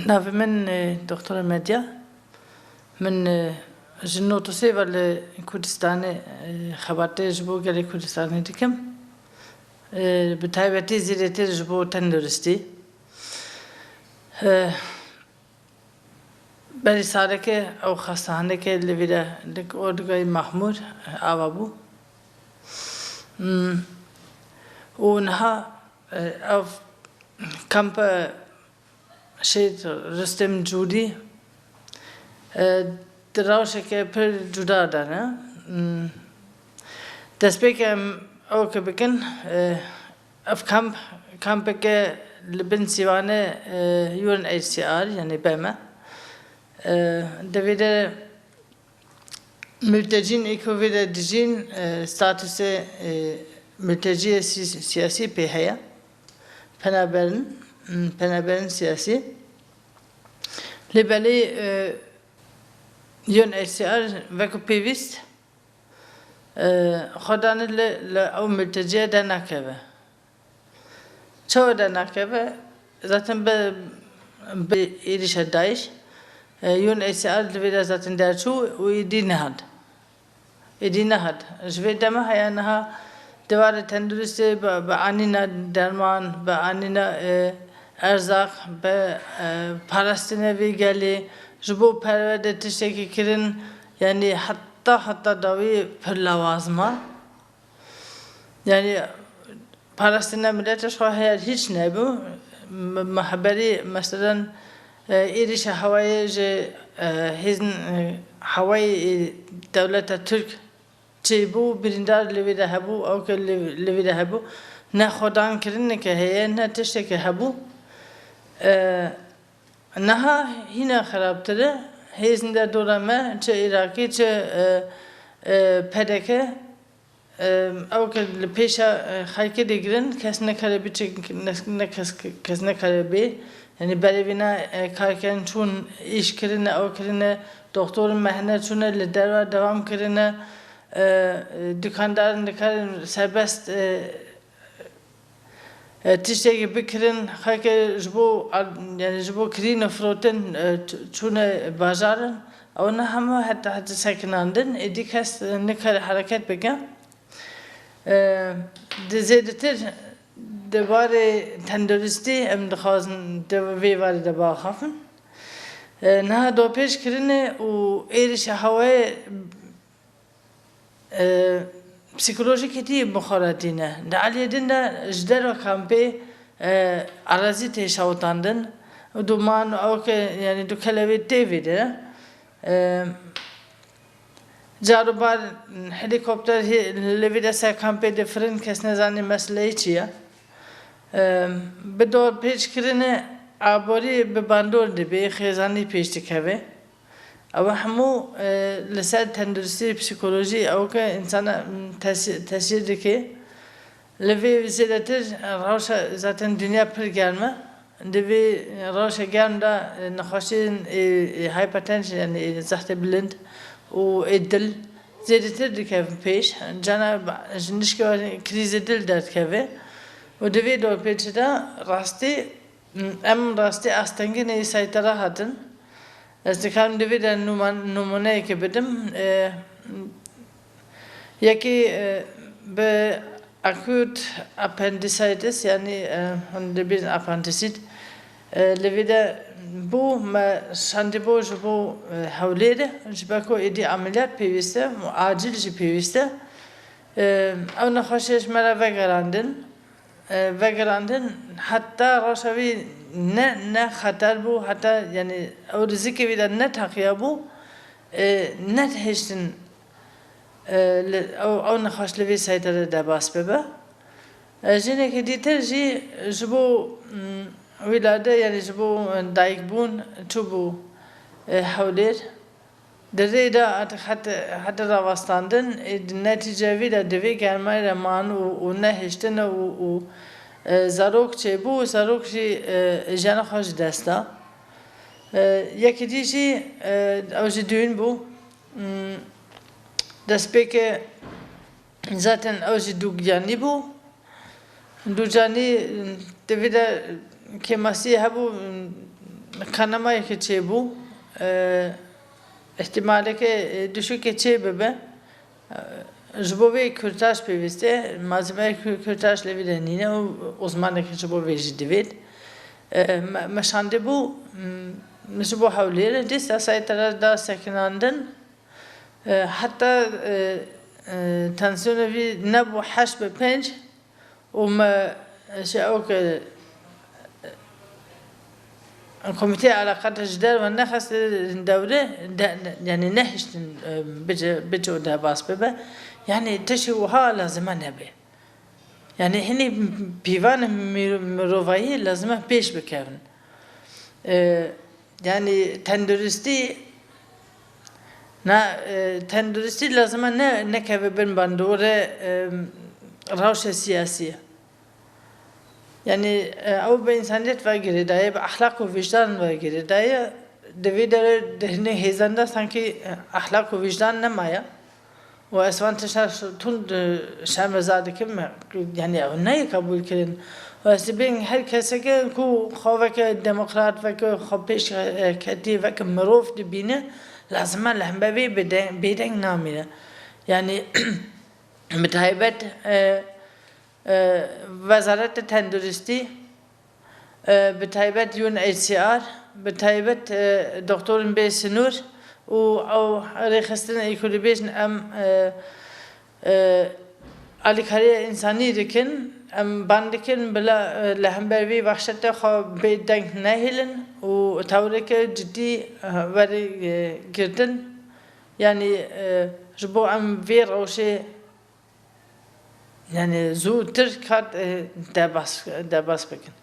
نافي من دكتورة مديا من جنوط سيفا لكردستان خبرتي جبو قالي كردستان ديكم بتايبتي زيرتي جبو تندرستي بری ساله که او خستانه که لویده لک اردوگای محمود آوابو و نها او کمپ شید رستم جودی دراوشه که پر جدا داره دست بکم او که بکن اف کمپ که لبن سیوانه UNHCR yani BM devide mültecin ekovide dijin statüsü mülteci siyasi pehaya penaberin siyasi libeli UNHCR ve kupivist خدانه او ملتجی دنکه çoğu dernekleri zaten bir ilişki dair UNHCR ve zaten derçu o idinahad jvedeme hayanaha devar tendürüste be anina derman be anina erzak be parastine ve geli jbo pervede tişteki kirin yani hatta davi per lavazma yani Palestina milleti şu hayal hiç ne bu? Mahberi mesela İriş havayı hizn havayı devlete Türk çi bu birindar levide habu o ke levide habu ne xodan kirin ne ke heye ne tişte ke habu naha hina xarabtırı hizinde durama çi Iraki çi PDK او که پیشا خالق دیگرن کس نکره بی نه کس نکره بی یعنی برای وینا کارکن چون ایش کرنه او کرنه دکتر مهنه چونه لدر و دوام کرنه دکاندار نکره سربست تیشتگی بکرن خالق جبو یعنی جبو کرین فروتن چونه بازارن او نه همه حتی سکناندن ادی کس نکره حرکت بگم دزیدتر دوباره تندرستی ام دخوازن دوی وارد دبا خافن نه دو پیش کرنه و ایرش هوای پسیکولوژیکی دی مخاطرینه دعالی دن دا جدر و کامپی عرضی تشاوتاندن و دومان او که یعنی دو کلوی دیویده Carubar helikopter levide se kampede fırın kesne zanni mesleği çiya. Bedor peş kirine abori be bandor de be khizani peştik have. Ama hamu lisad tendrisi psikoloji o ka insana tesir dike. Levi viziletir raşa zaten dünya per gelme. Devi raşa gelmede nakhaşin hypertension yani zahte blind. و الدل زیادتر دکه پیش جانا جنشکه کریز دل درد که و دوی دو پیش دا راستی استنگی نیسایتره هاتن از دکان دوی دا نمونه که بدم یکی به akut appendicitis yani bir appendisit levide bu şantibo bu havlede jibako edi ameliyat peviste acil ji peviste ona xoşeş mera vegerandın hatta raşavi ne xatar bu hatta yani o riziki bir ne takiya bu ne heştin ona xoşlevi saytara da bas bebe jine ki diter ji bu ولادة يعني جبو دايكبون تبو حولير دريدا حتى راوستاندن النتيجة ويدا دوي كلمة رمان ونهشتن و زاروك چبو زاروك شي جانا خوش دستا یکی دیشی اوجی düğün bu دست بکه zaten اوجی دوگیانی bu دوجانی دویدا که مسیح هبو kanamaya keçe bu. İhtimali ki düşük keçe bebe. Jbovi kürtaj peviste, malzeme kürtaj levidenine o uzmanlık jbovi jdivid. Meşande bu jbo havliyle dista sayıtlara da sekinandın. Hatta tansiyonu vi ne bu 8 وما شاءوك الكوميتي علاقات الجدار والنخس الدولة يعني نهشت بجو ده باس ببا يعني تشوها لازم نبي يعني هني بيوان مروفاي لازم بيش بكون يعني تندرستي نا تندرستي لازم نكبر بين بندورة روشة سياسية يعني أو بإنسانية وغيره داية بأخلاق ووجدان وغيره داية دويدر دهني هزاندا sanki أخلاق ووجدان نمايا وأسوان تشار تند شامرزاده كم يعني أغنية قبول كرين وأسبين هر کسی که کو خواه که دموکرات و که خوابش کتی و که مروف دبینه لازمه لهم بیدنگ نامیره يعني متهيبت وزارة تندرستي بتهيبت UNHCR بتهيبت دكتور بيس نور أو رخصتنا إيكولوبيشن أم الكارية إنسانية دكن أم باندكن بلا لهم بروي وقشته خو بيدنگ نهيلن وتورك جدي وري جردن يعني جبو أم فير أو شيء يعني زو تركات دباس بكن